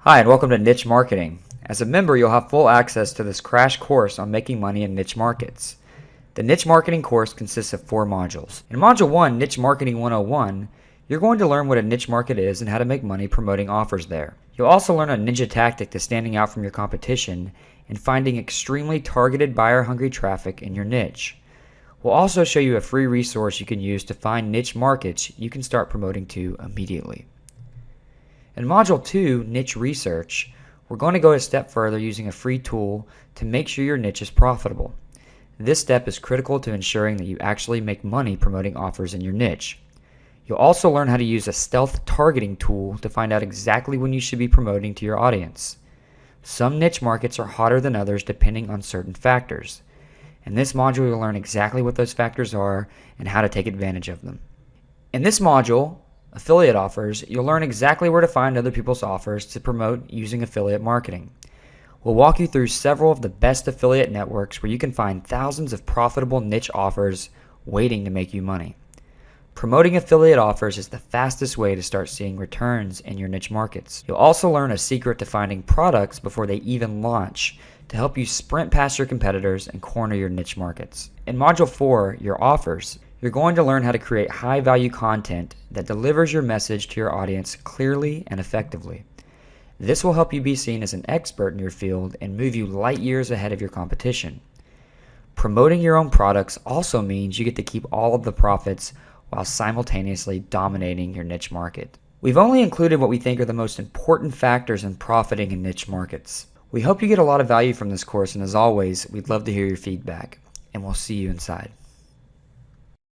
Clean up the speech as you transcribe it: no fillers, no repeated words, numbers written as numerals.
Hi, and welcome to Niche Marketing. As a member, you'll have full access to this crash course on making money in niche markets. The Niche Marketing course consists of 4 modules. In Module 1, Niche Marketing 101, you're going to learn what a niche market is and how to make money promoting offers there. You'll also learn a ninja tactic to standing out from your competition and finding extremely targeted buyer-hungry traffic in your niche. We'll also show you a free resource you can use to find niche markets you can start promoting to immediately. In Module 2, Niche Research, we're going to go a step further using a free tool to make sure your niche is profitable. This step is critical to ensuring that you actually make money promoting offers in your niche. You'll also learn how to use a stealth targeting tool to find out exactly when you should be promoting to your audience. Some niche markets are hotter than others depending on certain factors. In this module, you'll learn exactly what those factors are and how to take advantage of them. In this module, Affiliate Offers, you'll learn exactly where to find other people's offers to promote using affiliate marketing. We'll walk you through several of the best affiliate networks where you can find thousands of profitable niche offers waiting to make you money. Promoting affiliate offers is the fastest way to start seeing returns in your niche markets. You'll also learn a secret to finding products before they even launch to help you sprint past your competitors and corner your niche markets. In Module 4, Your Offers, you're going to learn how to create high-value content that delivers your message to your audience clearly and effectively. This will help you be seen as an expert in your field and move you light years ahead of your competition. Promoting your own products also means you get to keep all of the profits while simultaneously dominating your niche market. We've only included what we think are the most important factors in profiting in niche markets. We hope you get a lot of value from this course, and as always, we'd love to hear your feedback, and we'll see you inside.